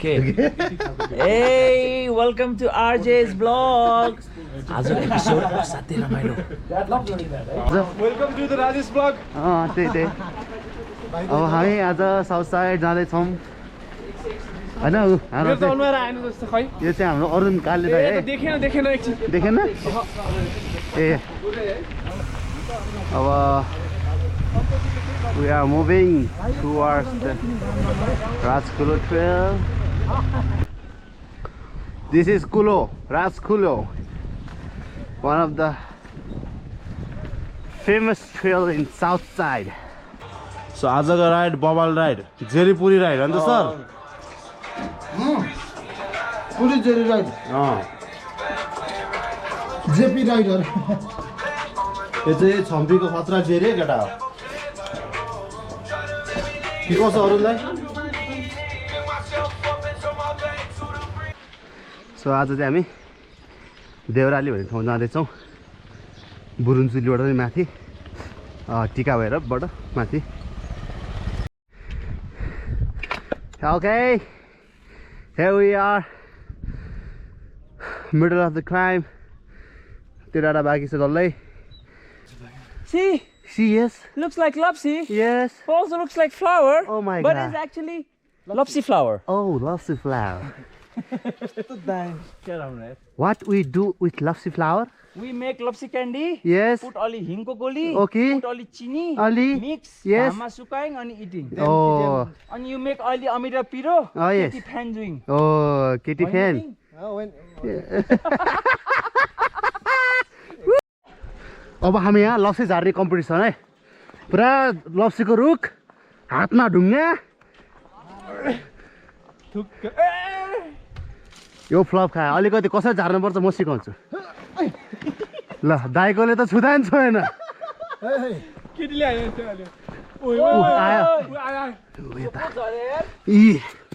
Okay. Hey, welcome to RJ's vlog. आजको episode साथै रमाइलो. Welcome to the Rajesh vlog. त्यही अब हामी आज साउथ साइड जाँदैछौँ होइन. मेरो त अनुहार आएन जस्तो खै. यो चाहिँ हाम्रो अरुण कालले है. देखेन एकछिन. देखेन ए अब we are moving towards the Rajkulo trail. This is Kulo, Rajkulo, one of the famous trail in south side. So आजको राइड बबाल राइड, जेरीपुरी राइड हैन त सर? पुरी जेरी राइड. JP rider. यो चाहिँ छम्पीको खतरा जेरी केटा हो. के कसो अरुणलाई? सो आज चाहिँ हामी देउराली भन्ने ठाउँ जाँदैछौँ. बुरुन्चुलीबाट पनि माथि टिका भैरवबाट माथि. Okay, here we are, middle of the climb. Tirada baagi se dallai. See, Yes. looks like lopsy. Yes. Also looks like flower. Oh my but God. it's actually lopsy flower. Oh, lopsy flower. What we do with lopsy flower? We make lopsy candy. Yes. Put only hinko goli. Okay. Put only chini. Ali. Mix. Yes. Hama sukaing and eating. Oh. And you make only amira piro. Oh, yes. Kitty fan doing. Oh, kitty What fan. do you अब हामी यहाँ लप्सी झार्ने competition है. पुरा लप्सीको रुख, हातमा ढुङ्गा. यो flop खायो. अलिकति कसरी झार्नुपर्छ म सिकाउँछु. ल दाइकोले त छुँदा नि छोएन. केटीले आयो अहिले. आयो.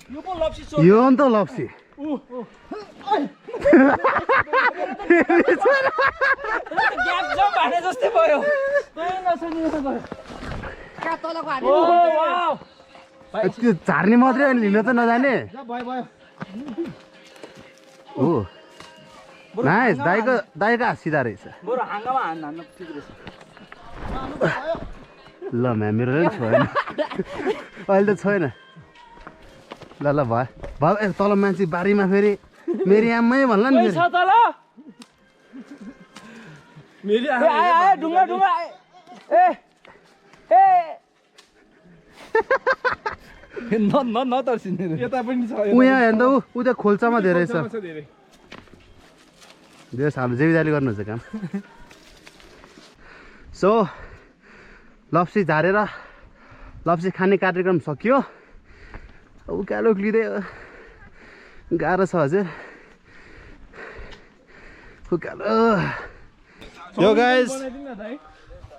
You put lopsy so. यो अन्त लप्सी. Gap jump हाने जस्तै भयो. Wow. त्यो झार्ने मात्रै अनि लिन त नजाने. हो. नाइस. दाइको हात सिधा रहेछ. बरु हाँगामा हान्न ठिक रहेछ. ल म्याम मेरो पनि छोएन. अहिले त छोएन. ल ल भयो भयो. तल मान्छे बारीमा फेरि मेरी आम्मै भन्ला नि. पैसा तल. मेरी आयो ढुङ्गा ढुङ्गा. न तर्सिने. यता पनि छ. ऊ यहाँ हेर्दा ऊ त खोल्सामा धेरै छ. धेरै. धेरै हाम्रो जेबिदाली गर्नुहुन्छ काम. सो लप्सी झारेर लप्सी खाने कार्यक्रम सकियो. उकालो लिँदै गाह्रो छ हजुर. उकालो. Yo guys,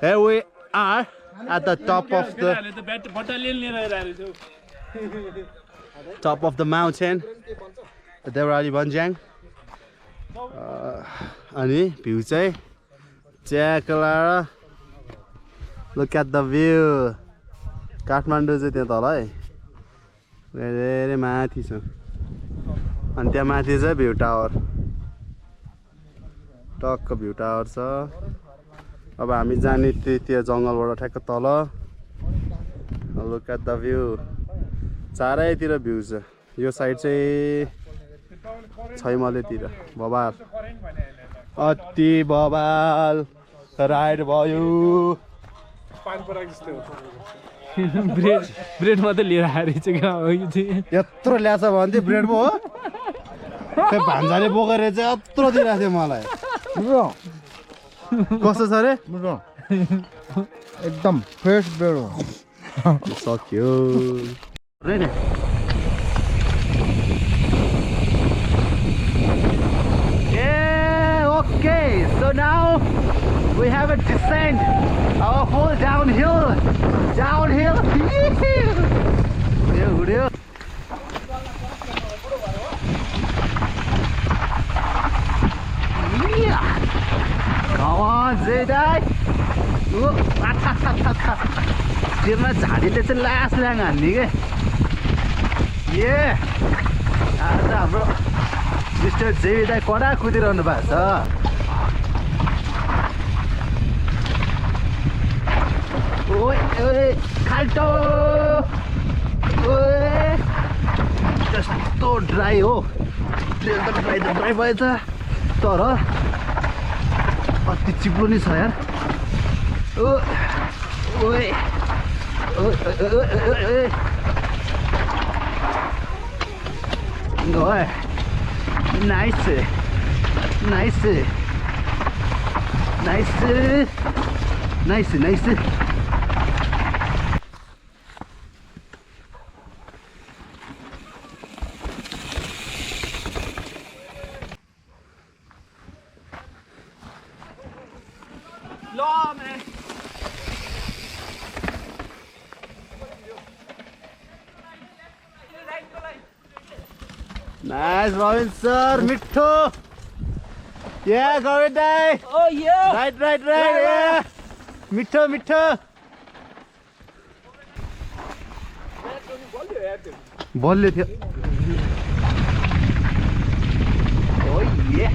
here we are at the top of the mountain, the Deurali Banjang. Ani view चाहिँ check lara. Look at the view. Kathmandu चाहिँ त्यहाँ तल है. धेरै माथि छ. अनि त्यहाँ माथि चाहिँ भ्यू टावर. टक्क भ्यू टावर छ. अब हामी जाने त्यो जङ्गलबाट ठ्याक्क तल. Look at the view. चारैतिर भ्यू छ. यो साइड चाहिँ छैमलेतिर बबाल. अति बबाल राइड भयो. ब्रेड मात्रै लिएर आएर चाहिँ यत्रो ल्याछ भन्थे ब्रेड पो हो. त्यो भान्जाले बोकेर चाहिँ यत्रो दिइरहेको थियो मलाई. कस्तो छ रे? एकदम फ्रेश ब्रेड हो. सक्यो. Okay, so now we have a descent. Our whole downhill. Come on, Zedai. तिरमा झाडीले चाहिँ लास ल्याङ हान्ने के. मिस्टर जेबी दाइ कडा कुदिरहनु भएको छ ओए ओए खाल्टो ओए जस्तो ड्राई हो ट्रेन त ड्राई भएछ तर अति चिप्लो नि छ यार ओए ओए nice Nice, Robin sir, mitto. Yeah, go with that. Oh yeah. Right, yeah. Mitto. Ball थियो. Oh yeah.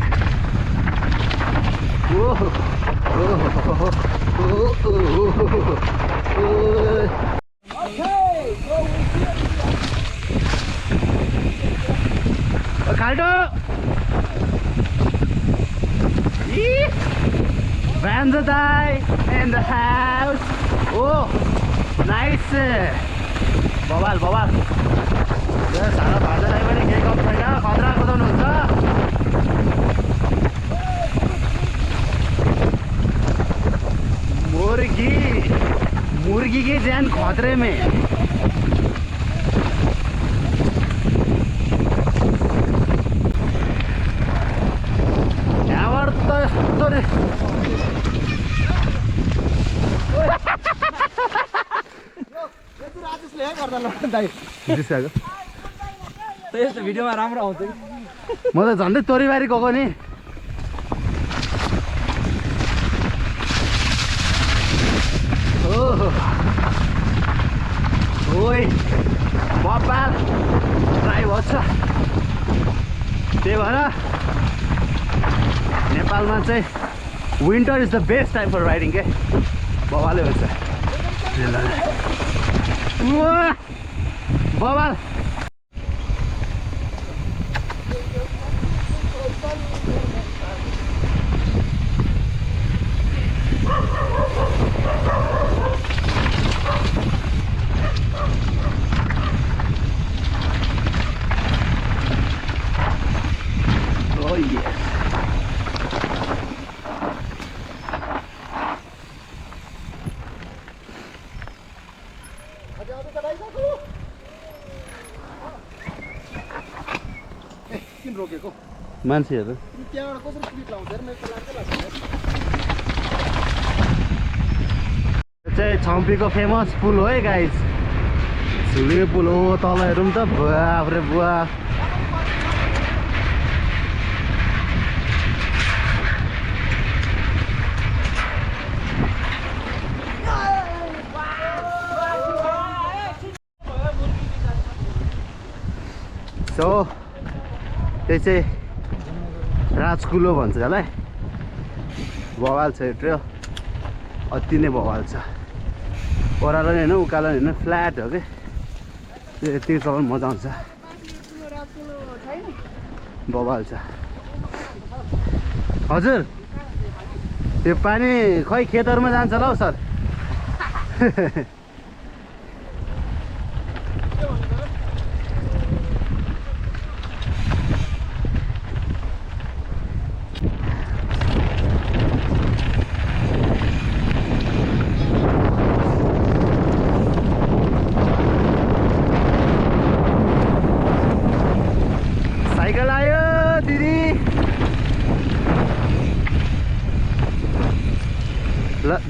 Kaldo! Vanza die in the house. Oh, nice. Bobal. Yes, सारा भाजालाई पनि केही कम छैन खतरा कुदाउनुहुन्छ मुर्गी की जान खतरे में यस्तो भिडियोमा राम्रो आउँछ म त झन्डै तोरीबारी गएको नि ओइ बबाल ट्राई भन्छ त्यही भएर नेपालमा चाहिँ winter is the best time for riding के बबालै हुन्छ बबाल मान्छेहरू चाहिँ छम्पीको फेमस पुल हो है गाइज झुलिगे पुल हो तल हेरौँ त बाफ्रे बुवा सो त्यही चाहिँ राजकुलो भन्छ यसलाई बवाल छ यो ट्रेल अति नै बवाल छ ओह्रालो नि होइन उकालो नि होइन फ्ल्याट हो कि यति चलाउनु मजा आउँछ बवाल छ हजुर त्यो पानी खै खेतहरूमा जान्छ होला हौ सर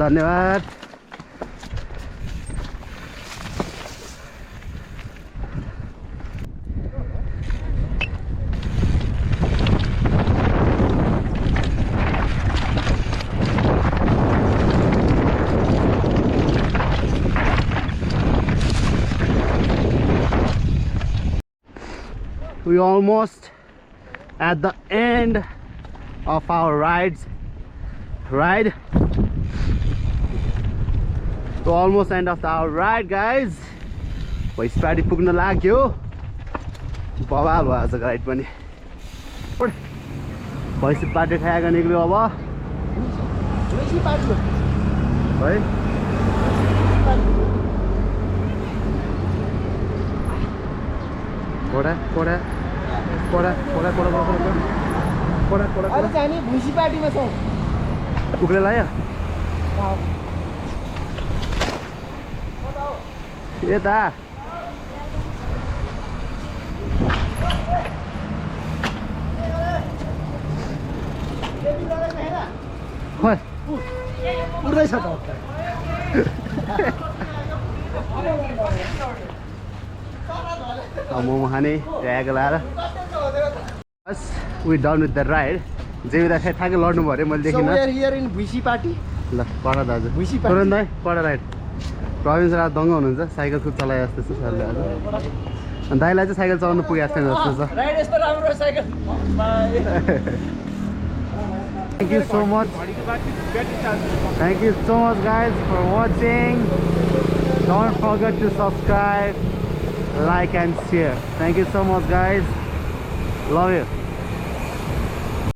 धन्यवाद we almost at the end of our ride. So almost end of our ride, guys. भैँसपाटी पुग्न लाग्यो बवाल भयो आज राइड पनि भैँसपाटी खाएको निक्ल्यो अब है कोडा कोडा कोडा कोडा कोडा कोडा कोडा अरे जाने भुसी पार्टीमा छौँ कुकुरले लायो यता खोइ उड्दैछ त मोमो खाने ट्याग लाएर बस we done with the ride जेबिदा ठ्याक्कै लड्नु भयो अरे मैले So we देखिनँ are here in Bhushi party ल कडा दाजु भुइँसी पार्टी। तुरन्त है कडा राइड प्रविन्स रात दङ्ग हुनुहुन्छ साइकल खुब चलाए जस्तो छ सरले आज अनि दाइलाई चाहिँ साइकल चलाउनु पुगेको छैन जस्तो छ राइड यस्तो राम्रो cycle Thank you so much. Thank you so much, guys, for watching. Don't forget to subscribe, like, and share. Thank you so much, guys. Love you.